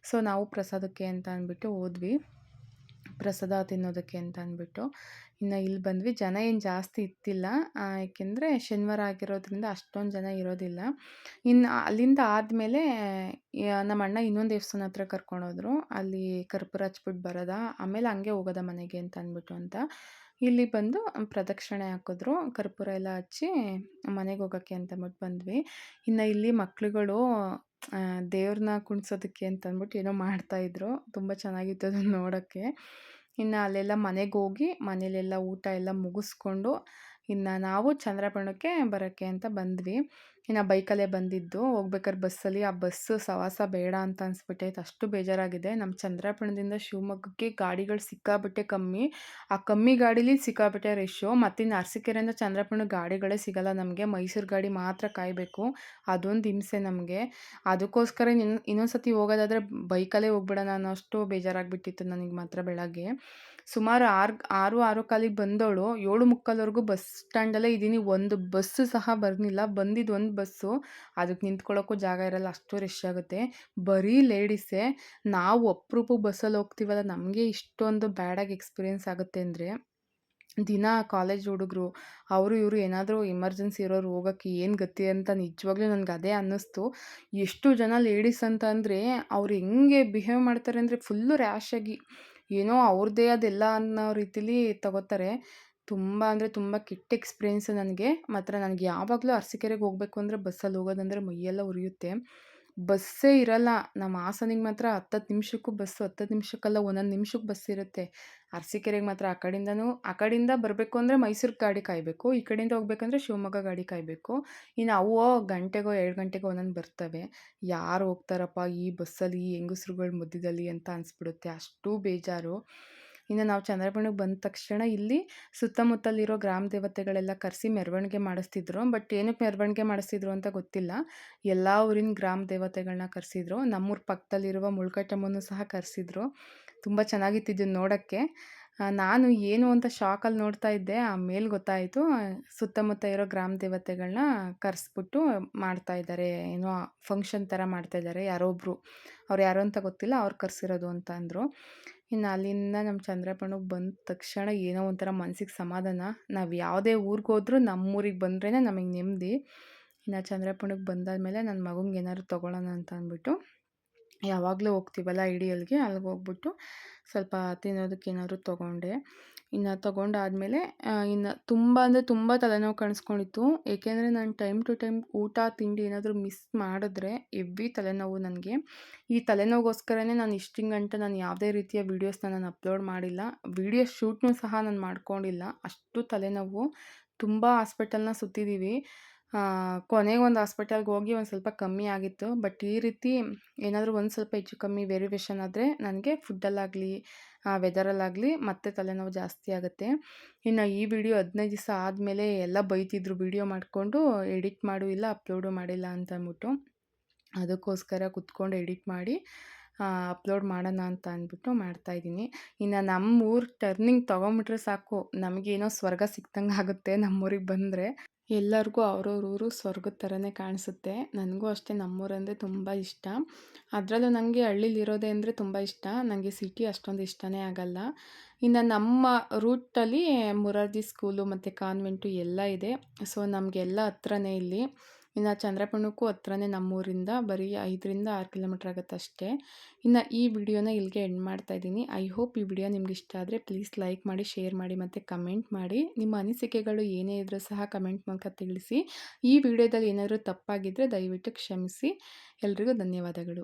ಸೊ ನಾವು ಪ್ರಸಾದಕ್ಕೆ ಅಂತ ಅಂದ್ಬಿಟ್ಟು ಹೋದ್ವಿ. ಪ್ರಸಾದ ತಿನ್ನೋದಕ್ಕೆ ಅಂತ ಅಂದ್ಬಿಟ್ಟು. ಇನ್ನು ಇಲ್ಲಿ ಬಂದ್ವಿ. ಜನ ಏನು ಜಾಸ್ತಿ ಇತ್ತಿಲ್ಲ. ಏಕೆಂದರೆ ಶನಿವಾರ ಆಗಿರೋದ್ರಿಂದ ಅಷ್ಟೊಂದು ಜನ ಇರೋದಿಲ್ಲ. ಇನ್ನು ಅಲ್ಲಿಂದ ಆದಮೇಲೆ ನಮ್ಮ ಅಣ್ಣ ಇನ್ನೊಂದು ದೇವಸ್ಥಾನ ಹತ್ರ ಕರ್ಕೊಂಡೋದ್ರು. ಅಲ್ಲಿ ಕರ್ಪೂರ ಹಚ್ಬಿಟ್ಟು ಬರೋದಾ, ಆಮೇಲೆ ಹಂಗೆ ಹೋಗೋದಾ ಮನೆಗೆ ಅಂತ ಅಂದ್ಬಿಟ್ಟು ಅಂತ. ಇಲ್ಲಿ ಬಂದು ಪ್ರದಕ್ಷಿಣೆ ಹಾಕಿದ್ರು. ಕರ್ಪೂರ ಎಲ್ಲ ಹಚ್ಚಿ ಮನೆಗೆ ಹೋಗೋಕ್ಕೆ ಅಂತ ಅಂದ್ಬಿಟ್ಟು ಬಂದ್ವಿ. ಇನ್ನು ಇಲ್ಲಿ ಮಕ್ಳುಗಳು ದೇವ್ರನ್ನ ಕುಣ್ಸೋದಕ್ಕೆ ಅಂತ ಅಂದ್ಬಿಟ್ಟು ಏನೋ ಮಾಡ್ತಾಯಿದ್ರು. ತುಂಬ ಚೆನ್ನಾಗಿತ್ತು ಅದನ್ನ ನೋಡೋಕ್ಕೆ. ಇನ್ನು ಅಲ್ಲೆಲ್ಲ ಮನೆಗೋಗಿ ಮನೇಲೆಲ್ಲ ಊಟ ಎಲ್ಲ ಮುಗಿಸ್ಕೊಂಡು ಇನ್ನು ನಾವು ಚಂದ್ರಪಟ್ಟಣಕ್ಕೆ ಬರೋಕ್ಕೆ ಅಂತ ಬಂದ್ವಿ. ಇನ್ನು ಬೈಕಲ್ಲೇ ಬಂದಿದ್ದು. ಹೋಗ್ಬೇಕಾದ್ರೆ ಬಸ್ಸಲ್ಲಿ ಆ ಬಸ್ಸು ಸಹವಾಸ ಬೇಡ ಅಂತ ಅನಿಸ್ಬಿಟ್ಟೈತೆ, ಅಷ್ಟು ಬೇಜಾರಾಗಿದೆ. ನಮ್ಮ ಚಂದ್ರಪಟ್ಟಣದಿಂದ ಶಿವಮೊಗ್ಗಕ್ಕೆ ಗಾಡಿಗಳು ಸಿಕ್ಕಾಪಟ್ಟೆ ಕಮ್ಮಿ. ಆ ಕಮ್ಮಿ ಗಾಡೀಲಿ ಸಿಕ್ಕಾಪಟ್ಟೆ ರಶ್ಶು. ಮತ್ತಿನ್ನು ಅರಸೀಕೆರೆಯಿಂದ ಚಂದ್ರಪಟ್ಟಣಕ್ಕೆ ಗಾಡಿಗಳೇ ಸಿಗಲ್ಲ ನಮಗೆ. ಮೈಸೂರು ಗಾಡಿ ಮಾತ್ರ ಕಾಯಬೇಕು. ಅದೊಂದು ಹಿಂಸೆ ನಮಗೆ. ಅದಕ್ಕೋಸ್ಕರ ಇನ್ನೊಂದು ಸತಿ ಹೋಗೋದಾದರೆ ಬೈಕಲ್ಲೇ ಹೋಗ್ಬಿಡೋಣ ಅನ್ನೋಷ್ಟು ಬೇಜಾರಾಗಿಬಿಟ್ಟಿತ್ತು ನನಗೆ ಮಾತ್ರ. ಬೆಳಗ್ಗೆ ಸುಮಾರು 6:15ಗೆ ಬಂದವಳು 7:45ವರೆಗೂ ಬಸ್ ಸ್ಟ್ಯಾಂಡಲ್ಲೇ ಇದ್ದೀನಿ. ಒಂದು ಬಸ್ಸು ಸಹ ಬರ್ನಿಲ್ಲ. ಬಂದಿದ್ದು ಒಂದು ಬಸ್ಸು, ಅದಕ್ಕೆ ನಿಂತ್ಕೊಳ್ಳೋಕ್ಕೂ ಜಾಗ ಇರಲ್ಲ, ಅಷ್ಟು ರಶ್ ಆಗುತ್ತೆ. ಬರೀ ಲೇಡೀಸೇ. ನಾವು ಅಪ್ರೂಪಕ್ಕೆ ಬಸ್ಸಲ್ಲಿ ಹೋಗ್ತೀವಲ್ಲ, ನಮಗೆ ಇಷ್ಟೊಂದು ಬ್ಯಾಡಾಗಿ ಎಕ್ಸ್ಪೀರಿಯೆನ್ಸ್ ಆಗುತ್ತೆ ಅಂದರೆ, ದಿನ ಕಾಲೇಜ್ ಹುಡುಗರು ಅವರು ಇವರು ಏನಾದರೂ ಎಮರ್ಜೆನ್ಸಿ ಇರೋರು ಹೋಗೋಕ್ಕೆ ಏನು ಗತಿ ಅಂತ ನಿಜವಾಗ್ಲೂ ನನಗೆ ಅದೇ ಅನ್ನಿಸ್ತು. ಎಷ್ಟು ಜನ ಲೇಡೀಸ್ ಅಂತ ಅಂದರೆ ಅವ್ರು ಹೆಂಗೆ ಬಿಹೇವ್ ಮಾಡ್ತಾರೆ ಅಂದರೆ ಫುಲ್ಲು ರ್ಯಾಶಾಗಿ, ಏನೋ ಅವ್ರದ್ದೇ ಅದೆಲ್ಲ ಅನ್ನೋ ರೀತಿಲಿ ತಗೋತಾರೆ. ತುಂಬ ಅಂದರೆ ತುಂಬ ಕೆಟ್ಟ ಎಕ್ಸ್ಪೀರಿಯೆನ್ಸು ನನಗೆ ಮಾತ್ರ. ನನಗೆ ಯಾವಾಗಲೂ ಅರಸೀಕೆರೆಗೆ ಹೋಗಬೇಕು ಅಂದರೆ ಬಸ್ಸಲ್ಲಿ ಹೋಗೋದಂದರೆ ಮೈಯೆಲ್ಲ ಉರಿಯುತ್ತೆ. ಬಸ್ಸೇ ಇರಲ್ಲ. ನಮ್ಮ ಹಾಸನಿಗೆ ಮಾತ್ರ 10 ನಿಮಿಷಕ್ಕೂ ಬಸ್ಸು, 10 ನಿಮಿಷಕ್ಕಲ್ಲ, ಒಂದೊಂದು ನಿಮಿಷಕ್ಕೆ ಬಸ್ ಇರುತ್ತೆ. ಅರಸೀಕೆರೆಗೆ ಮಾತ್ರ ಆ ಕಡೆಯಿಂದ ಬರಬೇಕು ಅಂದರೆ ಮೈಸೂರು ಗಾಡಿ ಕಾಯಬೇಕು, ಈ ಕಡೆಯಿಂದ ಹೋಗ್ಬೇಕಂದ್ರೆ ಶಿವಮೊಗ್ಗ ಗಾಡಿ ಕಾಯಬೇಕು. ಇನ್ನು ಅವು ಗಂಟೆಗೋ 2 ಗಂಟೆಗೋ ಒಂದೊಂದು ಬರ್ತವೆ. ಯಾರು ಹೋಗ್ತಾರಪ್ಪ ಈ ಬಸ್ಸಲ್ಲಿ, ಈ ಹೆಂಗಸ್ರುಗಳ ಮಧ್ಯದಲ್ಲಿ ಅಂತ ಅನಿಸ್ಬಿಡುತ್ತೆ, ಅಷ್ಟು ಬೇಜಾರು. ಇನ್ನು ನಾವು ಚಂದ್ರಪಟ್ಟಣಕ್ಕೆ ಬಂದ ತಕ್ಷಣ ಇಲ್ಲಿ ಸುತ್ತಮುತ್ತಲಿರೋ ಗ್ರಾಮ ದೇವತೆಗಳೆಲ್ಲ ಕರೆಸಿ ಮೆರವಣಿಗೆ ಮಾಡಿಸ್ತಿದ್ರು. ಬಟ್ ಏನಕ್ಕೆ ಮೆರವಣಿಗೆ ಮಾಡಿಸ್ತಿದ್ರು ಅಂತ ಗೊತ್ತಿಲ್ಲ. ಎಲ್ಲ ಊರಿನ ಗ್ರಾಮ ದೇವತೆಗಳನ್ನ ಕರೆಸಿದ್ರು. ನಮ್ಮೂರ ಪಕ್ಕದಲ್ಲಿರುವ ಮುಳ್ಕಟ್ಟಮ್ಮನ್ನು ಸಹ ಕರೆಸಿದ್ರು. ತುಂಬ ಚೆನ್ನಾಗಿತ್ತು ಇದನ್ನ ನೋಡೋಕ್ಕೆ. ನಾನು ಏನು ಅಂತ ಶಾಕಲ್ಲಿ ನೋಡ್ತಾ ಇದ್ದೆ. ಆಮೇಲೆ ಗೊತ್ತಾಯಿತು ಸುತ್ತಮುತ್ತ ಇರೋ ಗ್ರಾಮ ದೇವತೆಗಳನ್ನ ಕರೆಸ್ಬಿಟ್ಟು ಮಾಡ್ತಾಯಿದ್ದಾರೆ, ಏನೋ ಫಂಕ್ಷನ್ ಥರ ಮಾಡ್ತಾಯಿದ್ದಾರೆ. ಯಾರೋ ಒಬ್ಬರು, ಅವ್ರು ಯಾರು ಅಂತ ಗೊತ್ತಿಲ್ಲ, ಅವ್ರು ಕರೆಸಿರೋದು ಅಂತ ಅಂದರು. ಇನ್ನು ಅಲ್ಲಿಂದ ನಮ್ಮ ಚಂದ್ರಪಟ್ಟಣಕ್ಕೆ ಬಂದ ತಕ್ಷಣ ಏನೋ ಒಂಥರ ಮನ್ಸಿಗೆ ಸಮಾಧಾನ. ನಾವು ಯಾವುದೇ ಊರಿಗೆ ಹೋದ್ರೂ ನಮ್ಮೂರಿಗೆ ಬಂದ್ರೇ ನಮಗೆ ನೆಮ್ಮದಿ. ಇನ್ನು ಚಂದ್ರಪಟ್ಟಣಕ್ಕೆ ಬಂದಾದಮೇಲೆ ನನ್ನ ಮಗಂಗೆ ಏನಾದ್ರು ತೊಗೊಳ್ಳೋಣ ಅಂತ ಅಂದ್ಬಿಟ್ಟು, ಯಾವಾಗಲೂ ಹೋಗ್ತೀವಲ್ಲ ಐಡಿಯಲ್ಗೆ, ಅಲ್ಲಿಗೆ ಹೋಗ್ಬಿಟ್ಟು ಸ್ವಲ್ಪ ತಿನ್ನೋದಕ್ಕೆ ಏನಾದ್ರು ತೊಗೊಂಡೆ. ಇನ್ನು ತೊಗೊಂಡಾದ್ಮೇಲೆ ಇನ್ನು ತುಂಬ ಅಂದರೆ ತುಂಬ ತಲೆನೋವು ಕಾಣಿಸ್ಕೊಂಡಿತ್ತು. ಏಕೆಂದರೆ ನಾನು ಟೈಮ್ ಟು ಟೈಮ್ ಊಟ ತಿಂಡಿ ಏನಾದರೂ ಮಿಸ್ ಮಾಡಿದ್ರೆ ಹೆವಿ ತಲೆನೋವು ನನಗೆ. ಈ ತಲೆನೋವಿಗೋಸ್ಕರನೇ ನಾನು ಇಷ್ಟಿನ ನಾನು ಯಾವುದೇ ರೀತಿಯ ವೀಡಿಯೋಸ್ನ ನಾನು ಅಪ್ಲೋಡ್ ಮಾಡಿಲ್ಲ. ವೀಡಿಯೋ ಶೂಟ್ನೂ ಸಹ ನಾನು ಮಾಡ್ಕೊಂಡಿಲ್ಲ. ಅಷ್ಟು ತಲೆನೋವು. ತುಂಬ ಹಾಸ್ಪಿಟಲ್ನ ಸುತ್ತಿದ್ದೀವಿ. ಕೊನೆಗೆ ಒಂದು ಹಾಸ್ಪಿಟಲ್ಗೆ ಹೋಗಿ ಒಂದು ಸ್ವಲ್ಪ ಕಮ್ಮಿ ಆಗಿತ್ತು. ಬಟ್ ಈ ರೀತಿ ಏನಾದರೂ ಒಂದು ಸ್ವಲ್ಪ ಹೆಚ್ಚು ಕಮ್ಮಿ ವೇರಿಯೇಷನ್ ಆದರೆ ನನಗೆ ಫುಡ್ಡಲ್ಲಾಗಲಿ ವೆದರಲ್ಲಾಗಲಿ ಮತ್ತೆ ತಲೆನೋವು ಜಾಸ್ತಿ ಆಗುತ್ತೆ. ಇನ್ನು ಈ ವಿಡಿಯೋ 15 ದಿವಸ ಆದಮೇಲೆ ಎಲ್ಲ ಬೈತಿದ್ರು, ವಿಡಿಯೋ ಮಾಡಿಕೊಂಡು ಎಡಿಟ್ ಮಾಡು ಇಲ್ಲ, ಅಪ್ಲೋಡು ಮಾಡಿಲ್ಲ ಅಂತ ಅಂದ್ಬಿಟ್ಟು. ಅದಕ್ಕೋಸ್ಕರ ಕುತ್ಕೊಂಡು ಎಡಿಟ್ ಮಾಡಿ ಅಪ್ಲೋಡ್ ಮಾಡೋಣ ಅಂತ ಅಂದ್ಬಿಟ್ಟು ಮಾಡ್ತಾಯಿದ್ದೀನಿ. ಇನ್ನು ನಮ್ಮೂರು ಟರ್ನಿಂಗ್ ತೊಗೊಂಬಿಟ್ರೆ ಸಾಕು, ನಮಗೇನೋ ಸ್ವರ್ಗ ಸಿಕ್ದಂಗೆ ಆಗುತ್ತೆ ನಮ್ಮೂರಿಗೆ ಬಂದರೆ. ಎಲ್ಲರಿಗೂ ಅವ್ರವ್ರ ಊರು ಸ್ವರ್ಗದ ಥರನೇ ಕಾಣಿಸುತ್ತೆ. ನನಗೂ ಅಷ್ಟೇ ನಮ್ಮೂರಂದರೆ ತುಂಬ ಇಷ್ಟ. ಅದರಲ್ಲೂ ನನಗೆ ಹಳ್ಳಿಲಿರೋದೇ ಅಂದರೆ ತುಂಬ ಇಷ್ಟ. ನನಗೆ ಸಿಟಿ ಅಷ್ಟೊಂದು ಇಷ್ಟನೇ ಆಗಲ್ಲ. ಇನ್ನು ನಮ್ಮ ರೂಟಲ್ಲಿ ಮುರಾರ್ಜಿ ಸ್ಕೂಲು ಮತ್ತು ಕಾನ್ವೆಂಟು ಎಲ್ಲ ಇದೆ. ಸೊ ನಮಗೆಲ್ಲ ಹತ್ರನೇ ಇಲ್ಲಿ. ಇನ್ನು ಚಂದ್ರಪಟ್ಟಣಕ್ಕೂ ಹತ್ರನೇ ನಮ್ಮೂರಿಂದ, ಬರೀ 5ರಿಂದ 6 ಕಿಲೋಮೀಟ್ರ್ ಆಗುತ್ತೆ ಅಷ್ಟೇ. ಇನ್ನು ಈ ವಿಡಿಯೋನ ಇಲ್ಲಿಗೆ ಎಂಡ್ ಮಾಡ್ತಾಯಿದ್ದೀನಿ. ಐ ಹೋಪ್ ಈ ವಿಡಿಯೋ ನಿಮ್ಗೆ ಇಷ್ಟ ಆದರೆ ಪ್ಲೀಸ್ ಲೈಕ್ ಮಾಡಿ, ಶೇರ್ ಮಾಡಿ ಮತ್ತು ಕಮೆಂಟ್ ಮಾಡಿ. ನಿಮ್ಮ ಅನಿಸಿಕೆಗಳು ಏನೇ ಇದ್ದರೂ ಸಹ ಕಮೆಂಟ್ ಮೂಲಕ ತಿಳಿಸಿ. ಈ ವಿಡಿಯೋದಲ್ಲಿ ಏನಾದರೂ ತಪ್ಪಾಗಿದ್ದರೆ ದಯವಿಟ್ಟು ಕ್ಷಮಿಸಿ. ಎಲ್ರಿಗೂ ಧನ್ಯವಾದಗಳು.